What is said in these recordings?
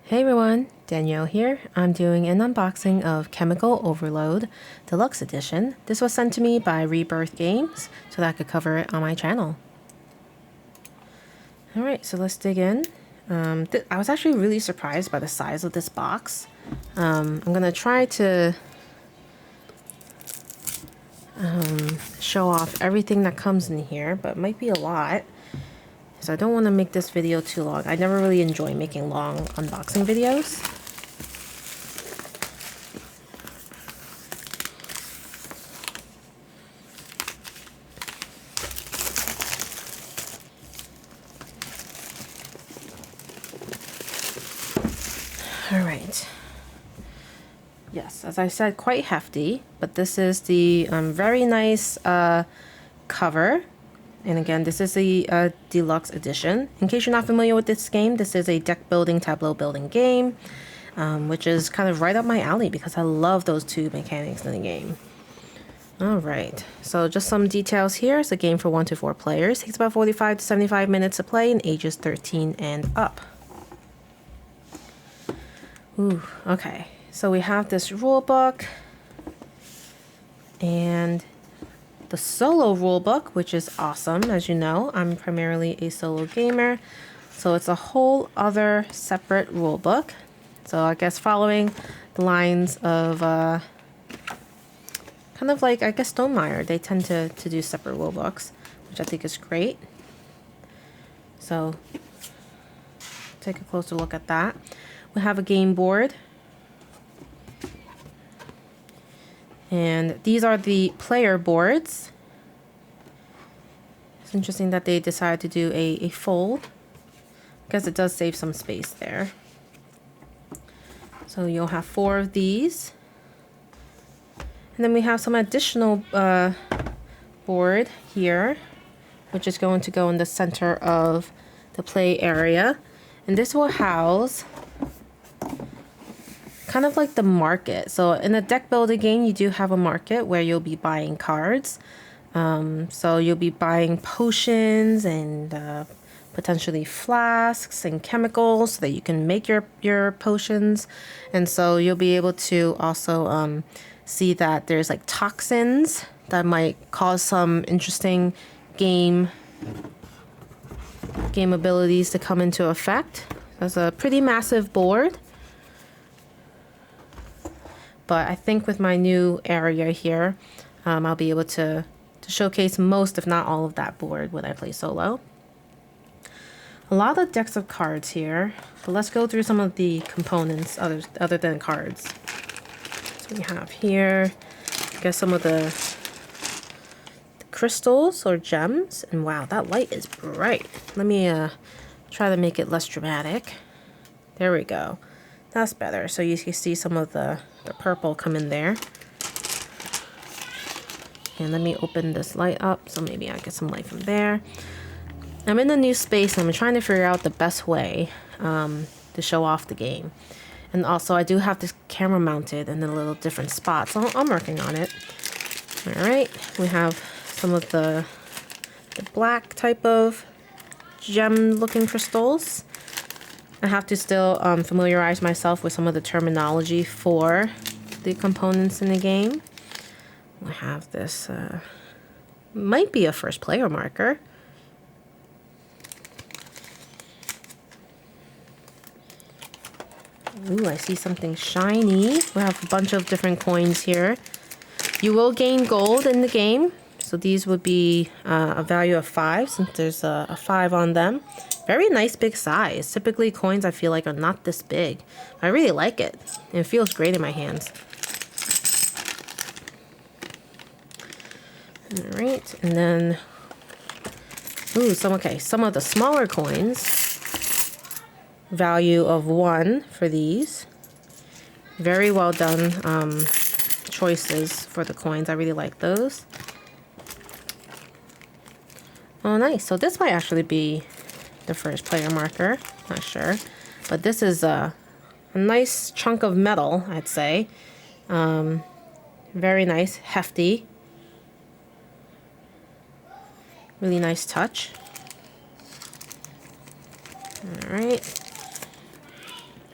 Hey everyone, Danielle here. I'm doing an unboxing of Chemical Overload Deluxe Edition. This was sent to me by Rebirth Games so that I could cover it on my channel. Alright, so let's dig in. I was actually really surprised by the size of this box. I'm gonna try to show off everything that comes in here, but it might be a lot. So I don't want to make this video too long. I never really enjoy making long unboxing videos. All right. Yes, as I said, quite hefty, but this is the very nice cover. And again, this is the Deluxe Edition. In case you're not familiar with this game, this is a deck building, tableau building game, which is kind of right up my alley because I love those two mechanics in the game. Alright, so just some details here. It's a game for 1 to 4 players. It takes about 45 to 75 minutes to play and ages 13 and up. Ooh, okay. So we have this rule book and the solo rulebook, which is awesome. As you know, I'm primarily a solo gamer, so it's a whole other separate rulebook. So I guess following the lines of kind of like, I guess, Stonemaier, they tend to do separate rulebooks, which I think is great. So take a closer look at that. We have a game board. And these are the player boards. It's interesting that they decided to do a fold, because it does save some space there. So you'll have 4 of these. And then we have some additional board here, which is going to go in the center of the play area. And this will house kind of like the market. So in a deck building game, you do have a market where you'll be buying cards. So you'll be buying potions and potentially flasks and chemicals so that you can make your potions. And so you'll be able to also see that there's like toxins that might cause some interesting game abilities to come into effect. That's a pretty massive board. But I think with my new area here, I'll be able to showcase most, if not all, of that board when I play solo. A lot of decks of cards here, but let's go through some of the components other than cards. So we have here, I guess, some of the crystals or gems. And wow, that light is bright. Let me try to make it less dramatic. There we go. That's better. So you can see some of the purple come in there. And let me open this light up so maybe I get some light from there. I'm in a new space and I'm trying to figure out the best way to show off the game. And also I do have this camera mounted in a little different spot, so I'm working on it. Alright, we have some of the black type of gem looking crystals. I have to still familiarize myself with some of the terminology for the components in the game. We have this, might be a first player marker. Ooh, I see something shiny. We have a bunch of different coins here. You will gain gold in the game. So these would be a value of 5 since there's a 5 on them. Very nice big size. Typically coins I feel like are not this big. I really like it. And it feels great in my hands. Alright, and then ooh, some of the smaller coins. Value of 1 for these. Very well done choices for the coins. I really like those. Oh, nice. So this might actually be the first player marker. Not sure. But this is a nice chunk of metal, I'd say. Very nice. Hefty. Really nice touch. Alright.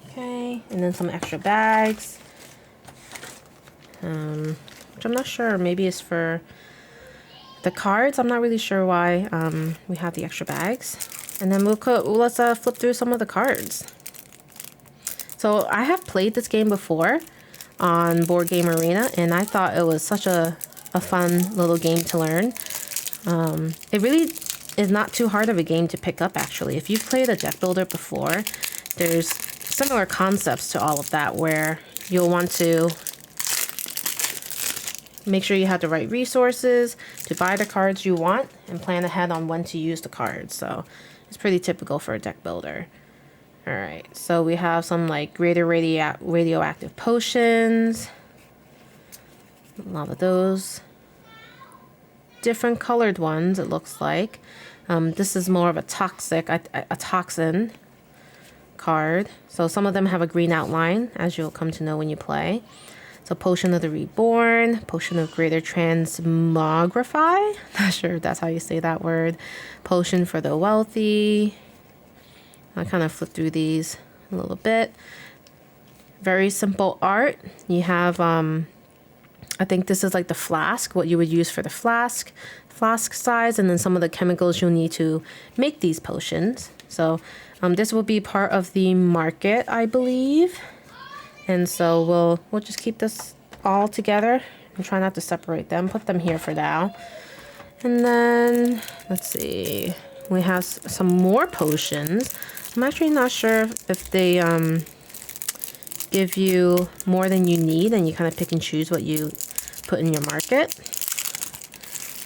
Okay. way. And then some extra bags. Which I'm not sure. Maybe it's for the cards. I'm not really sure why we have the extra bags. And then let's flip through some of the cards. So I have played this game before on Board Game Arena, and I thought it was such a fun little game to learn. It really is not too hard of a game to pick up, actually. If you've played a deck builder before, there's similar concepts to all of that, where you'll want to make sure you have the right resources to buy the cards you want and plan ahead on when to use the cards. So it's pretty typical for a deck builder. All right, so we have some like greater radioactive potions. A lot of those. Different colored ones, it looks like. This is more of a toxin card. So some of them have a green outline, as you'll come to know when you play. So Potion of the Reborn, Potion of Greater Transmogrify. Not sure if that's how you say that word. Potion for the Wealthy. I kind of flip through these a little bit. Very simple art. You have, I think this is like the flask, what you would use for the flask size, and then some of the chemicals you'll need to make these potions. So this will be part of the market, I believe. And so we'll just keep this all together and try not to separate them. Put them here for now. And then, let's see, we have some more potions. I'm actually not sure if they give you more than you need and you kind of pick and choose what you put in your market.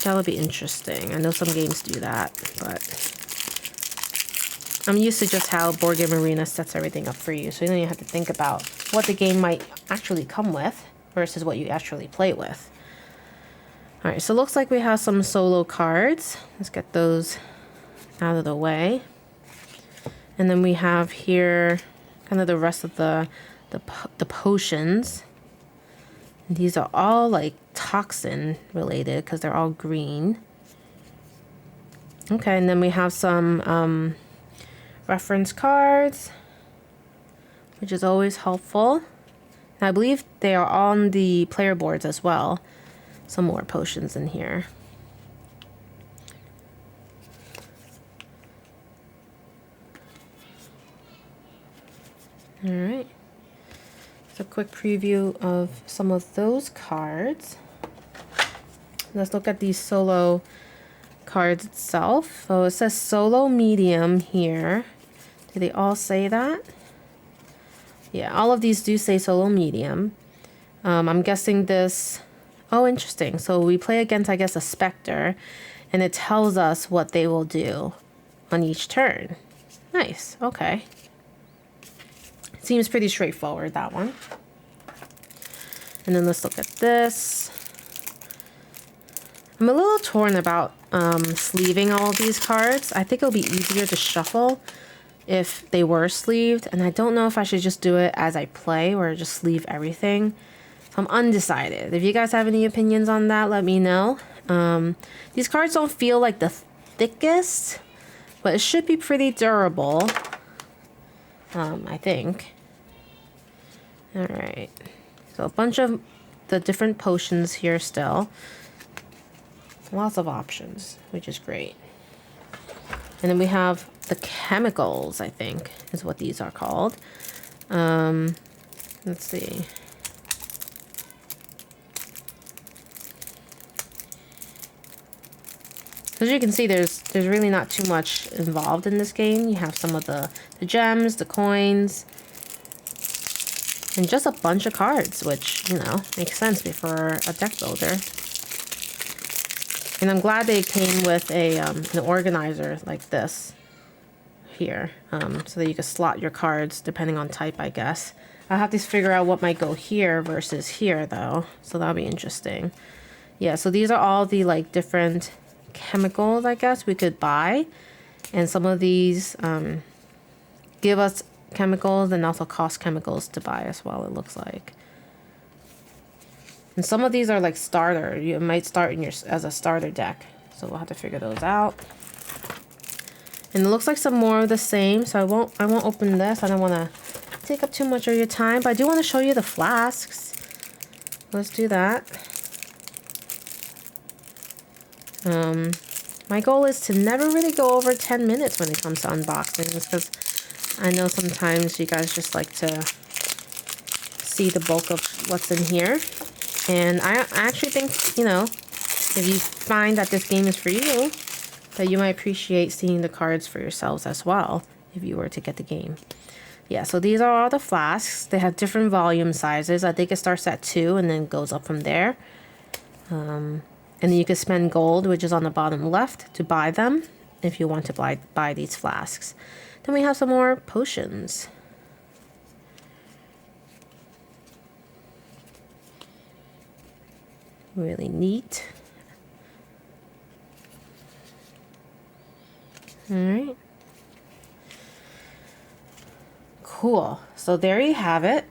That would be interesting. I know some games do that, but I'm used to just how Board Game Arena sets everything up for you. So you don't even have to think about what the game might actually come with versus what you actually play with. All right, so it looks like we have some solo cards. Let's get those out of the way. And then we have here kind of the rest of the potions. And these are all like toxin related because they're all green. Okay, and then we have some reference cards, which is always helpful. And I believe they are on the player boards as well. Some more potions in here. All right. So a quick preview of some of those cards. Let's look at these solo cards itself. So it says solo medium here. Do they all say that? Yeah, all of these do say solo medium. I'm guessing this... Oh, interesting. So we play against, I guess, a Spectre, and it tells us what they will do on each turn. Nice. Okay. Seems pretty straightforward, that one. And then let's look at this. I'm a little torn about sleeving all of these cards. I think it'll be easier to shuffle if they were sleeved, and I don't know if I should just do it as I play or just sleeve everything. So I'm undecided. If you guys have any opinions on that, let me know. These cards don't feel like the thickest, but it should be pretty durable, I think. All right, so a bunch of the different potions here still. Lots of options, which is great. And then we have the chemicals, I think, is what these are called. Let's see. As you can see, there's really not too much involved in this game. You have some of the gems, the coins, and just a bunch of cards, which, you know, makes sense for a deck builder. And I'm glad they came with an organizer like this here, so that you can slot your cards depending on type, I guess. I'll have to figure out what might go here versus here, though, so that'll be interesting. Yeah, so these are all the like different chemicals, I guess, we could buy, and some of these give us chemicals and also cost chemicals to buy as well, it looks like. And some of these are like starter. You might start in as a starter deck, so we'll have to figure those out. And it looks like some more of the same, so I won't open this. I don't want to take up too much of your time, but I do want to show you the flasks. Let's do that. My goal is to never really go over 10 minutes when it comes to unboxings, because I know sometimes you guys just like to see the bulk of what's in here. And I actually think, you know, if you find that this game is for you, that you might appreciate seeing the cards for yourselves as well, if you were to get the game. Yeah, so these are all the flasks. They have different volume sizes. I think it starts at 2 and then goes up from there. And then you can spend gold, which is on the bottom left, to buy them if you want to buy these flasks. Then we have some more potions. Really neat. All right. Cool. So there you have it.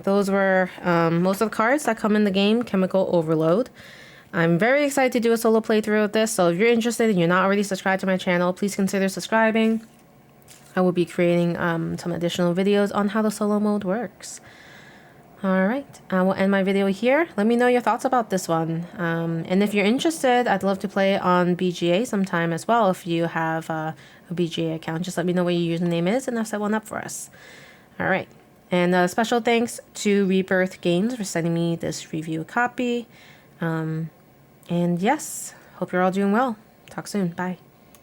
Those were most of the cards that come in the game, Chemical Overload. I'm very excited to do a solo playthrough of this, so if you're interested and you're not already subscribed to my channel, please consider subscribing. I will be creating some additional videos on how the solo mode works. Alright, I will end my video here. Let me know your thoughts about this one. And if you're interested, I'd love to play on BGA sometime as well. If you have a BGA account, just let me know what your username is and I'll set one up for us. Alright, and special thanks to Rebirth Games for sending me this review copy. And yes, hope you're all doing well. Talk soon. Bye.